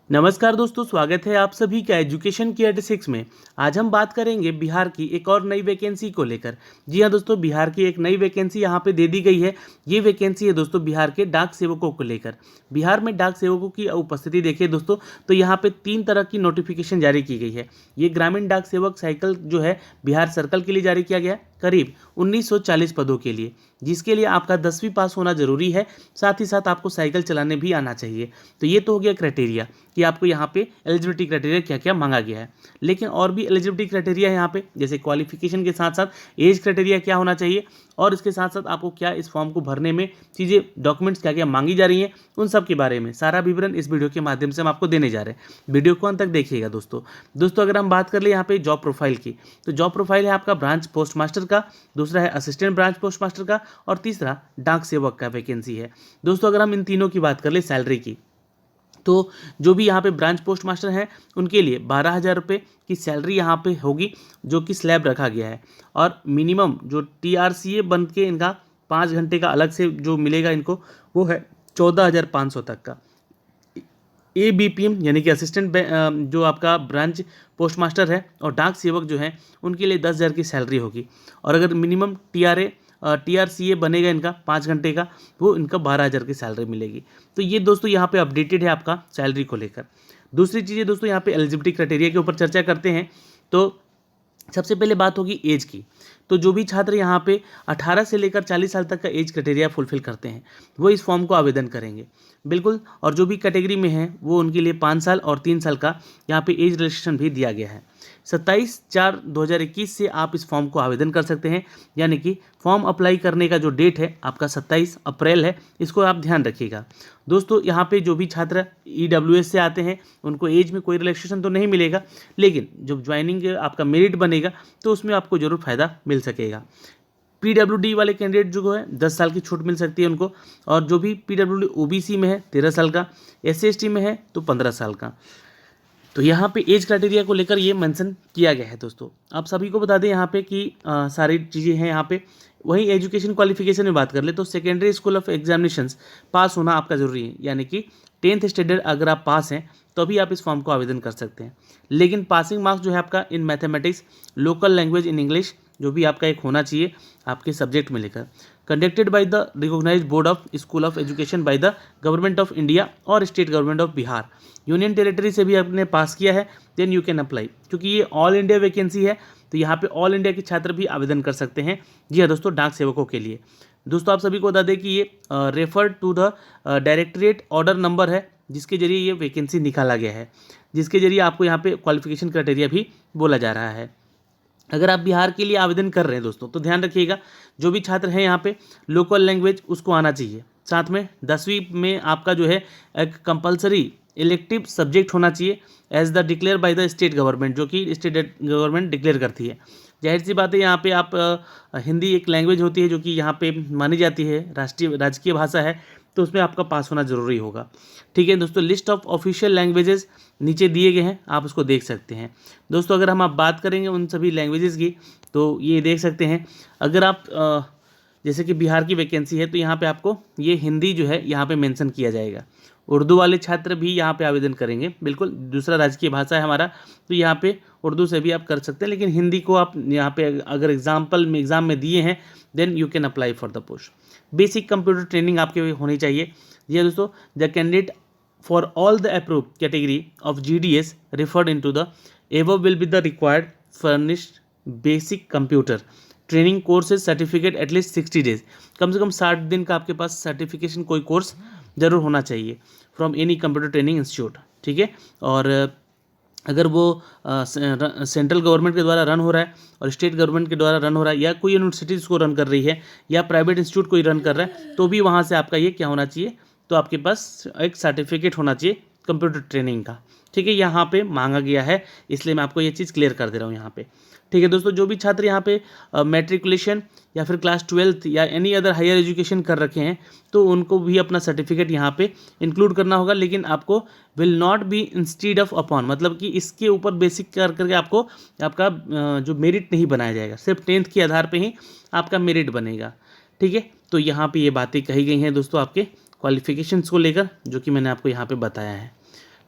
नमस्कार दोस्तों, स्वागत है आप सभी का एजुकेशन की 86 में। आज हम बात करेंगे बिहार की एक और नई वैकेंसी को लेकर। जी हाँ दोस्तों, बिहार की एक नई वैकेंसी यहाँ पे दे दी गई है। ये वैकेंसी है दोस्तों बिहार के डाक सेवकों को लेकर। बिहार में डाक सेवकों की उपस्थिति देखिए दोस्तों, तो यहाँ पे 3 तरह की नोटिफिकेशन जारी की गई है। ये ग्रामीण डाक सेवक साइकिल जो है बिहार सर्कल के लिए जारी किया गया है, करीब 1940 पदों के लिए, जिसके लिए आपका 10वीं पास होना जरूरी है। साथ ही साथ आपको साइकिल चलाने भी आना चाहिए। तो ये तो हो गया क्राइटेरिया कि आपको यहाँ पे एलिजिबिलिटी क्राइटेरिया क्या क्या मांगा गया है। लेकिन और भी एलिजिबिलिटी क्राइटेरिया है यहाँ पे, जैसे क्वालिफिकेशन के साथ साथ एज क्राइटेरिया क्या होना चाहिए, और इसके साथ साथ आपको क्या इस फॉर्म को भरने में चीज़ें डॉक्यूमेंट्स क्या क्या मांगी जा रही हैं, उन सब के बारे में सारा विवरण इस वीडियो के माध्यम से हम आपको देने जा रहे हैं। वीडियो को अंत तक देखिएगा दोस्तों अगर हम बात कर ले यहाँ पे जॉब प्रोफाइल की, तो जॉब प्रोफाइल है आपका ब्रांच पोस्ट मास्टर का, दूसरा है असिस्टेंट ब्रांच पोस्ट मास्टर का, और तीसरा डाक सेवक का वैकेंसी है। दोस्तों अगर हम इन तीनों की बात कर ले सैलरी की, तो जो भी यहाँ पे ब्रांच पोस्ट मास्टर हैं उनके लिए 12,000 रुपये की सैलरी यहाँ पे होगी, जो कि स्लैब रखा गया है। और मिनिमम जो TRCA बन के इनका 5 घंटे का अलग से जो मिलेगा इनको, वो है 14,500 तक का। ABPM यानी कि असिस्टेंट जो आपका ब्रांच पोस्ट मास्टर है और डाक सेवक जो है उनके लिए 10,000 की सैलरी होगी। और अगर मिनिमम TRCA बनेगा इनका 5 घंटे का, वो इनका 12,000 की सैलरी मिलेगी। तो ये दोस्तों यहाँ पे अपडेटेड है आपका सैलरी को लेकर। दूसरी चीज़ें दोस्तों यहाँ पे एलिजिबिलिटी क्राइटेरिया के ऊपर चर्चा करते हैं। तो सबसे पहले बात होगी एज की। तो जो भी छात्र यहाँ पे 18 से लेकर 40 साल तक का एज क्राइटेरिया फुलफिल करते हैं वो इस फॉर्म को आवेदन करेंगे, बिल्कुल। और जो भी कैटेगरी में है वो उनके लिए 5 साल और 3 साल का यहाँ पे एज रिलेक्सेशन भी दिया गया है। 27/4/2021 से आप इस फॉर्म को आवेदन कर सकते हैं, यानी कि फॉर्म अप्लाई करने का जो डेट है आपका 27 अप्रैल है, इसको आप ध्यान रखिएगा। दोस्तों यहाँ पे जो भी छात्र EWS से आते हैं उनको एज में कोई रिलैक्सेशन तो नहीं मिलेगा, लेकिन जब ज्वाइनिंग आपका मेरिट बनेगा तो उसमें आपको ज़रूर फायदा मिल सकेगा। PWD वाले कैंडिडेट जो है 10 साल की छूट मिल सकती है उनको, और जो भी PWD OBC में है 13 साल का, SC/ST में है तो 15 साल का। तो यहाँ पे एज क्राइटेरिया को लेकर ये मेंशन किया गया है। दोस्तों आप सभी को बता दें यहाँ पे कि सारी चीज़ें हैं यहाँ पे। वहीं एजुकेशन क्वालिफिकेशन में बात कर ले तो सेकेंडरी स्कूल ऑफ एग्जामिनेशंस पास होना आपका ज़रूरी है, यानी कि 10th स्टैंडर्ड अगर आप पास हैं तो अभी आप इस फॉर्म को आवेदन कर सकते हैं। लेकिन पासिंग मार्क्स जो है आपका in mathematics, local language in English जो भी आपका एक होना चाहिए आपके सब्जेक्ट में लेकर, conducted by the recognised board of school of education by the government of India और state government of Bihar. Union territory से भी आपने पास किया है देन यू कैन अप्लाई, क्योंकि ये ऑल इंडिया वैकेंसी है तो यहाँ पे ऑल इंडिया के छात्र भी आवेदन कर सकते हैं। जी हाँ दोस्तों, डाक सेवकों के लिए। दोस्तों आप सभी को बता दें कि ये refer to the directorate order number है, जिसके जरिए ये वैकेंसी निकाला गया है, जिसके जरिए आपको यहाँ पे क्वालिफिकेशन क्राइटेरिया भी बोला जा रहा है। अगर आप बिहार के लिए आवेदन कर रहे हैं दोस्तों तो ध्यान रखिएगा, जो भी छात्र हैं यहाँ पे लोकल लैंग्वेज उसको आना चाहिए। साथ में 10वीं में आपका जो है एक कंपलसरी इलेक्टिव सब्जेक्ट होना चाहिए as the declare by the state government, जो कि स्टेट गवर्नमेंट डिक्लेयर करती है। जाहिर सी बात है यहाँ पे आप हिंदी एक लैंग्वेज होती है जो कि यहाँ पे मानी जाती है, राजकीय भाषा है, तो उसमें आपका पास होना ज़रूरी होगा। ठीक है दोस्तों, लिस्ट ऑफ ऑफिशियल लैंग्वेजेस नीचे दिए गए हैं, आप उसको देख सकते हैं। दोस्तों अगर हम आप बात करेंगे उन सभी लैंग्वेजेस की, तो ये देख सकते हैं। अगर आप जैसे कि बिहार की वैकेंसी है तो यहाँ पे आपको ये हिंदी जो है यहाँ पे मेंशन किया जाएगा। उर्दू वाले छात्र भी यहाँ पे आवेदन करेंगे, बिल्कुल, दूसरा राजकीय भाषा है हमारा, तो यहाँ पे उर्दू से भी आप कर सकते हैं। लेकिन हिंदी को आप यहाँ पे अगर एग्ज़ाम में दिए हैं then you can apply for the post. Basic computer training आपके होनी चाहिए। ये दोस्तों the candidate for all the approve category of GDS referred into the above will be the required furnished basic computer training courses certificate at least 60 days, कम से कम 60 दिन का आपके पास सर्टिफिकेशन कोई कोर्स ज़रूर होना चाहिए from any computer training institute. ठीक है, और अगर वो सेंट्रल गवर्नमेंट के द्वारा रन हो रहा है और स्टेट गवर्नमेंट के द्वारा रन हो रहा है, या कोई यूनिवर्सिटीज़ को रन कर रही है, या प्राइवेट इंस्टीट्यूट कोई रन कर रहा है, तो भी वहाँ से आपका ये क्या होना चाहिए, तो आपके पास एक सर्टिफिकेट होना चाहिए कंप्यूटर ट्रेनिंग का। ठीक है, यहाँ पे मांगा गया है, इसलिए मैं आपको ये चीज़ क्लियर कर दे रहा हूँ यहाँ पे। ठीक है दोस्तों, जो भी छात्र यहाँ पे मैट्रिकुलेशन या फिर क्लास 12th या एनी अदर हायर एजुकेशन कर रखे हैं तो उनको भी अपना सर्टिफिकेट यहाँ पे इंक्लूड करना होगा। लेकिन आपको will not be instead of upon, मतलब कि इसके ऊपर बेसिक कर करके आपको आपका जो मेरिट नहीं बनाया जाएगा, सिर्फ 10th के आधार पर ही आपका मेरिट बनेगा। ठीक है, तो यहाँ पे ये बातें कही गई हैं दोस्तों आपके क्वालिफिकेशंस को लेकर, जो कि मैंने आपको यहाँ पे बताया है।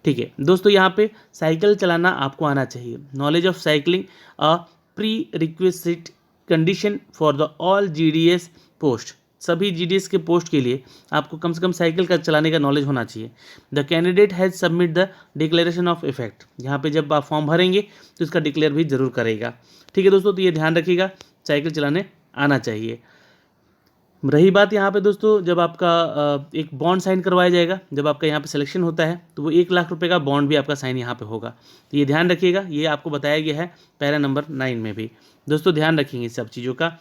ठीक है दोस्तों, यहाँ पे साइकिल चलाना आपको आना चाहिए। Knowledge of cycling a pre requisite condition for the all GDS post. सभी जीडीएस के पोस्ट के लिए आपको कम से कम साइकिल का चलाने का नॉलेज होना चाहिए। The candidate has submit the declaration of effect. यहाँ पे जब आप फॉर्म भरेंगे तो इसका डिक्लेयर भी जरूर करेगा। ठीक है दोस्तों, तो ये ध्यान रखिएगा, साइकिल चलाने आना चाहिए। रही बात यहाँ पे दोस्तों, जब आपका एक बॉन्ड साइन करवाया जाएगा, जब आपका यहाँ पे सिलेक्शन होता है तो वो 1 लाख रुपए का बॉन्ड भी आपका साइन यहाँ पे होगा। तो ये ध्यान रखिएगा, ये आपको बताया गया है पैरा नंबर 9 में भी। दोस्तों ध्यान रखेंगे इस सब चीज़ों का।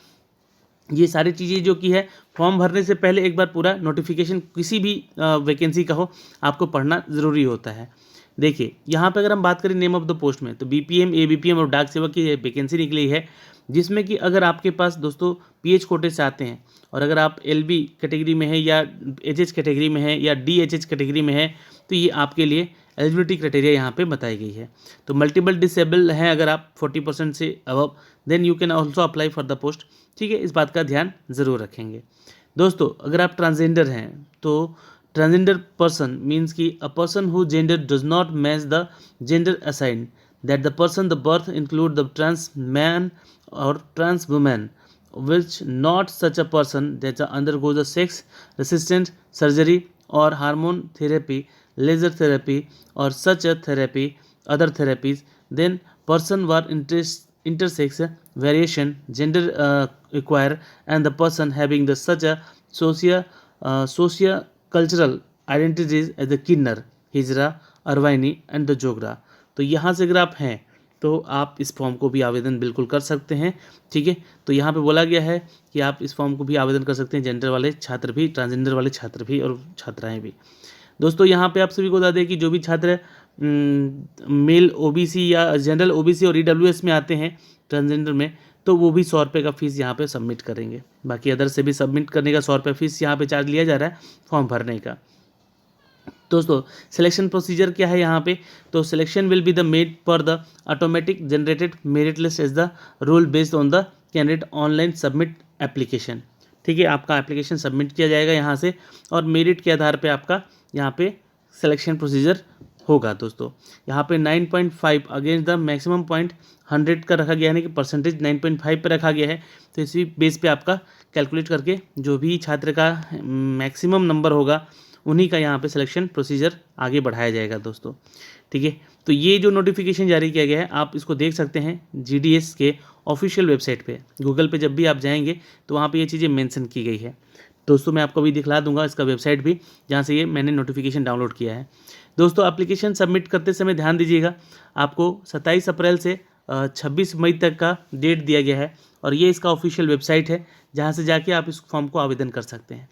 ये सारी चीज़ें जो की है, फॉर्म भरने से पहले एक बार पूरा नोटिफिकेशन किसी भी वैकेंसी का हो आपको पढ़ना ज़रूरी होता है। देखिए यहाँ पे अगर हम बात करें नेम ऑफ द पोस्ट में, तो बीपीएम, एबीपीएम और डाक सेवक की वैकेंसी निकली है, जिसमें कि अगर आपके पास दोस्तों पीएच कोटे से आते हैं और अगर आप एलबी कैटेगरी में है या एचएच कैटेगरी में है या डीएचएच कैटेगरी में है, तो ये आपके लिए एलिजिबिलिटी क्राइटेरिया यहाँ पे बताई गई है। तो मल्टीपल डिसेबल हैं अगर आप 40% से above, then you can also apply for the post. ठीक है, इस बात का ध्यान ज़रूर रखेंगे। दोस्तों अगर आप ट्रांसजेंडर हैं तो ट्रांसजेंडर पर्सन मीन्स कि a person who gender does not match the gender assigned, that the person the birth include the trans man और trans women, which not such a person that undergoes a sex resistant surgery or hormone therapy, laser therapy or such a therapy, other therapies, then person were intersex variation, gender acquire, and the person having the such a socio cultural identities as the Kinnar, Hijra, Aravani and the Jogta. तो यहाँ से अगर आप हैं तो आप इस form को भी आवेदन बिल्कुल कर सकते हैं। ठीक है, तो यहाँ पे बोला गया है कि आप इस फॉर्म को भी आवेदन कर सकते हैं, जेंडर वाले छात्र भी, ट्रांसजेंडर वाले छात्र भी और छात्राएं भी। दोस्तों यहाँ पे आप सभी को बता दें कि जो भी छात्र मेल ओबीसी या जनरल ओबीसी और ईडब्ल्यूएस में आते हैं ट्रांसजेंडर में, तो वो भी 100 रुपये का फीस यहाँ पे सबमिट करेंगे। बाकी अदर से भी सबमिट करने का 100 रुपये फीस यहाँ पे चार्ज लिया जा रहा है फॉर्म भरने का। दोस्तों सिलेक्शन प्रोसीजर क्या है यहाँ पे, तो selection will be the made पर the automatic generated merit list as the rule based on the candidate online submit application. ठीक है, आपका एप्लीकेशन सबमिट किया जाएगा यहाँ से और मेरिट के आधार पे आपका यहाँ पे सिलेक्शन प्रोसीजर होगा। दोस्तों यहाँ पे 9.5 अगेंस्ट द मैक्सिमम पॉइंट 100 का रखा गया है, यानी कि परसेंटेज 9.5 पे रखा गया है। तो इसी बेस पे आपका कैलकुलेट करके जो भी छात्र का मैक्सिमम नंबर होगा उन्हीं का यहाँ पे सिलेक्शन प्रोसीजर आगे बढ़ाया जाएगा दोस्तों। ठीक है, तो ये जो नोटिफिकेशन जारी किया गया है आप इसको देख सकते हैं जीडीएस के ऑफिशियल वेबसाइट पे। गूगल पे जब भी आप जाएंगे तो वहाँ पे ये चीज़ें मेंशन की गई है। दोस्तों मैं आपको भी दिखला दूंगा इसका वेबसाइट भी, जहाँ से ये मैंने नोटिफिकेशन डाउनलोड किया है। दोस्तों एप्लीकेशन सबमिट करते समय ध्यान दीजिएगा, आपको 27 अप्रैल से 26 मई तक का डेट दिया गया है और ये इसका ऑफिशियल वेबसाइट है, जहाँ से जाके आप इस फॉर्म को आवेदन कर सकते हैं।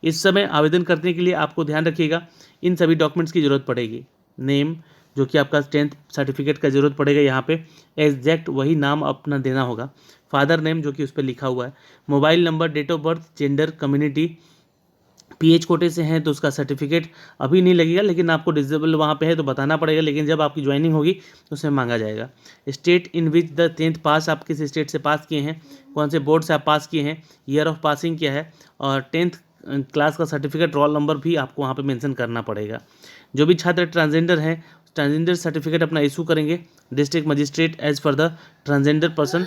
इस समय आवेदन करने के लिए आपको ध्यान रखिएगा इन सभी डॉक्यूमेंट्स की ज़रूरत पड़ेगी। नेम जो कि आपका 10th सर्टिफिकेट का ज़रूरत पड़ेगा, यहाँ पे एग्जैक्ट वही नाम अपना देना होगा। फादर नेम जो कि उस पर लिखा हुआ है, mobile number, date of birth, gender, community, PH कोटे से हैं तो उसका सर्टिफिकेट अभी नहीं लगेगा, लेकिन आपको डिसेबल वहाँ पे है तो बताना पड़ेगा, लेकिन जब आपकी ज्वाइनिंग होगी तो उसमें मांगा जाएगा। State in which the 10th पास, आप किस स्टेट से पास किए हैं, कौन से बोर्ड से आप पास किए हैं, ईयर ऑफ पासिंग क्या है, और 10th क्लास का सर्टिफिकेट, रोल नंबर भी आपको वहाँ पे मेंशन करना पड़ेगा। जो भी छात्र ट्रांसजेंडर हैं ट्रांसजेंडर सर्टिफिकेट अपना इशू करेंगे district magistrate as per the transgender person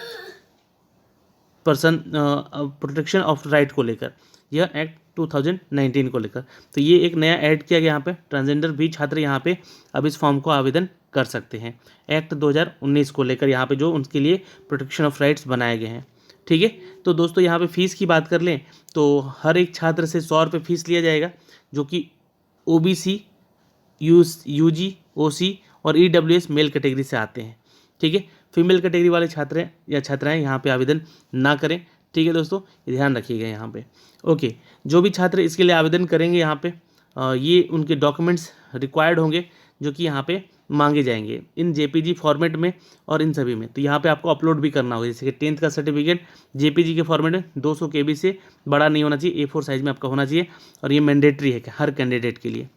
protection of right को लेकर, यह एक्ट 2019 को लेकर। तो ये एक नया ऐड किया गया यहाँ पे, ट्रांसजेंडर भी छात्र यहाँ पे अब इस फॉर्म को आवेदन कर सकते हैं एक्ट 2019 को लेकर, यहाँ पे जो उनके लिए प्रोटेक्शन ऑफ राइट्स बनाए गए हैं। ठीक है, तो दोस्तों यहाँ पे फीस की बात कर लें तो हर एक छात्र से 100 रुपये फीस लिया जाएगा, जो कि ओबीसी, यूजी, ओसी और ईडब्ल्यूएस मेल कैटेगरी से आते हैं। ठीक है, फीमेल कैटेगरी वाले छात्र या छात्राएं यहाँ पे आवेदन ना करें। ठीक है दोस्तों, ये ध्यान रखिएगा यहाँ पे। ओके, जो भी छात्र इसके लिए आवेदन करेंगे यहाँ पे ये उनके डॉक्यूमेंट्स रिक्वायर्ड होंगे जो कि यहाँ पे मांगे जाएंगे इन जेपीजी फॉर्मेट में और इन सभी में। तो यहाँ पे आपको अपलोड भी करना होगा, जैसे कि 10th का सर्टिफिकेट जेपीजी के फॉर्मेट में 200 KB से बड़ा नहीं होना चाहिए, A4 साइज़ में आपका होना चाहिए और ये मैंडेटरी है हर कैंडिडेट के लिए।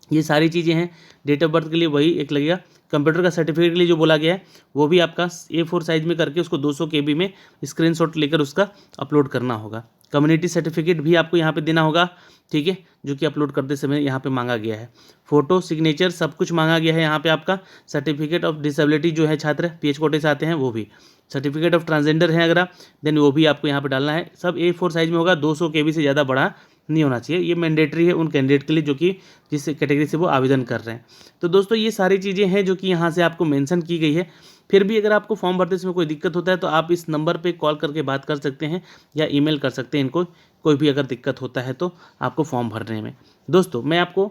ये सारी चीज़ें हैं। डेट ऑफ बर्थ के लिए वही एक लगेगा। कंप्यूटर का सर्टिफिकेट के लिए जो बोला गया है वो भी आपका A4 साइज में करके उसको 200 KB में स्क्रीनशॉट लेकर उसका अपलोड करना होगा। कम्युनिटी सर्टिफिकेट भी आपको यहाँ पे देना होगा, ठीक है, जो कि अपलोड करते समय यहाँ पे मांगा गया है। फोटो, सिग्नेचर सब कुछ मांगा गया है यहाँ पे। आपका सर्टिफिकेट ऑफ डिसेबिलिटी जो है छात्र PH कोटे से आते हैं वो भी, सर्टिफिकेट ऑफ ट्रांसजेंडर है अगर आप, देन वो भी आपको यहाँ पे डालना है। सब A4 साइज में होगा, 200 KB से ज़्यादा बड़ा नहीं होना चाहिए। ये मैंडेटरी है उन कैंडिडेट के लिए जो कि जिस कैटेगरी से वो आवेदन कर रहे हैं। तो दोस्तों ये सारी चीज़ें हैं जो कि यहाँ से आपको मेंशन की गई है। फिर भी अगर आपको फॉर्म भरते समय कोई दिक्कत होता है तो आप इस नंबर पे कॉल करके बात कर सकते हैं या ईमेल कर सकते हैं इनको, कोई भी अगर दिक्कत होता है तो आपको फॉर्म भरने में। दोस्तों मैं आपको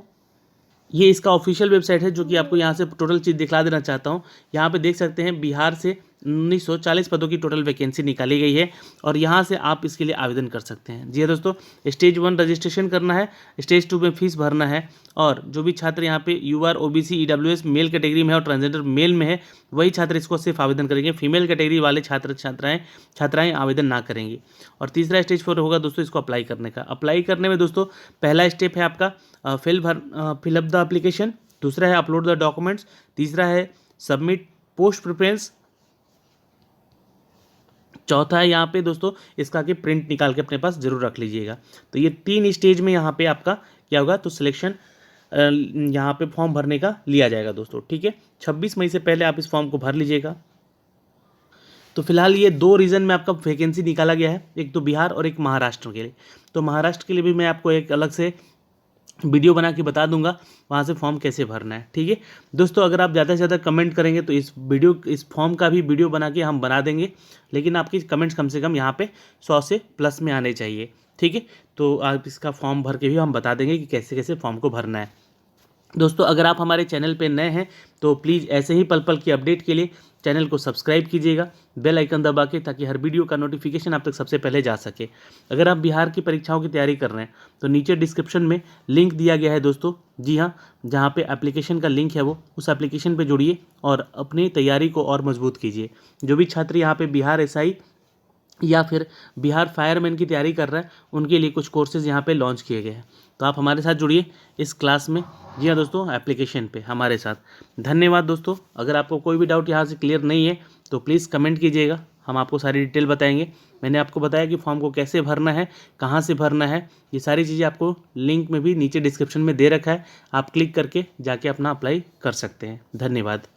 ये इसका ऑफिशियल वेबसाइट है जो कि आपको यहाँ से टोटल चीज़ दिखला देना चाहता हूँ। यहाँ पे देख सकते हैं बिहार से 1940 पदों की टोटल वैकेंसी निकाली गई है और यहाँ से आप इसके लिए आवेदन कर सकते हैं। जी हाँ दोस्तों, स्टेज 1 रजिस्ट्रेशन करना है, स्टेज 2 में फीस भरना है। और जो भी छात्र यहाँ पे UR OBC EWS male category में है और ट्रांसजेंडर मेल में है वही छात्र इसको सिर्फ आवेदन करेंगे। फीमेल कैटेगरी वाले छात्राएँ आवेदन ना करेंगी। और तीसरा स्टेज 4 होगा दोस्तों इसको अप्लाई करने का। अप्लाई करने में दोस्तों पहला स्टेप है आपका फिलअप द एप्लीकेशन, दूसरा है अपलोड द डॉक्यूमेंट्स, तीसरा है सबमिट पोस्ट प्रेफरेंस, चौथा है यहाँ पे दोस्तों इसका कि प्रिंट निकाल के अपने पास जरूर रख लीजिएगा। तो ये 3 स्टेज में यहाँ पे आपका क्या होगा तो सिलेक्शन यहाँ पे फॉर्म भरने का लिया जाएगा दोस्तों, ठीक है। 26 मई से पहले आप इस फॉर्म को भर लीजिएगा। तो फिलहाल ये 2 रीजन में आपका वैकेंसी निकाला गया है, एक तो बिहार और एक महाराष्ट्र के लिए। तो महाराष्ट्र के लिए भी मैं आपको एक अलग से वीडियो बना के बता दूंगा वहाँ से फॉर्म कैसे भरना है, ठीक है दोस्तों। अगर आप ज़्यादा से ज़्यादा कमेंट करेंगे तो इस फॉर्म का भी वीडियो बना के हम बना देंगे, लेकिन आपकी कमेंट्स कम से कम यहाँ पे 100 से प्लस में आने चाहिए, ठीक है। तो आप इसका फॉर्म भर के भी हम बता देंगे कि कैसे कैसे फॉर्म को भरना है। दोस्तों अगर आप हमारे चैनल पे नए हैं तो प्लीज़ ऐसे ही पल पल की अपडेट के लिए चैनल को सब्सक्राइब कीजिएगा, बेल आइकन दबा के, ताकि हर वीडियो का नोटिफिकेशन आप तक सबसे पहले जा सके। अगर आप बिहार की परीक्षाओं की तैयारी कर रहे हैं तो नीचे डिस्क्रिप्शन में लिंक दिया गया है दोस्तों, जी हाँ, जहाँ पे एप्लीकेशन का लिंक है वो उस एप्लीकेशन पे जुड़िए और अपनी तैयारी को और मजबूत कीजिए। जो भी छात्र यहाँ पे बिहार SI या फिर बिहार फायरमैन की तैयारी कर रहा है उनके लिए कुछ कोर्सेज़ यहाँ पे लॉन्च किए गए हैं, तो आप हमारे साथ जुड़िए इस क्लास में, जी हाँ दोस्तों, एप्लीकेशन पे हमारे साथ। धन्यवाद दोस्तों। अगर आपको कोई भी डाउट यहाँ से क्लियर नहीं है तो प्लीज़ कमेंट कीजिएगा, हम आपको सारी डिटेल बताएंगे। मैंने आपको बताया कि फॉर्म को कैसे भरना है, कहाँ से भरना है, ये सारी चीज़ें आपको लिंक में भी नीचे डिस्क्रिप्शन में दे रखा है, आप क्लिक करके जाके अपना अप्लाई कर सकते हैं। धन्यवाद।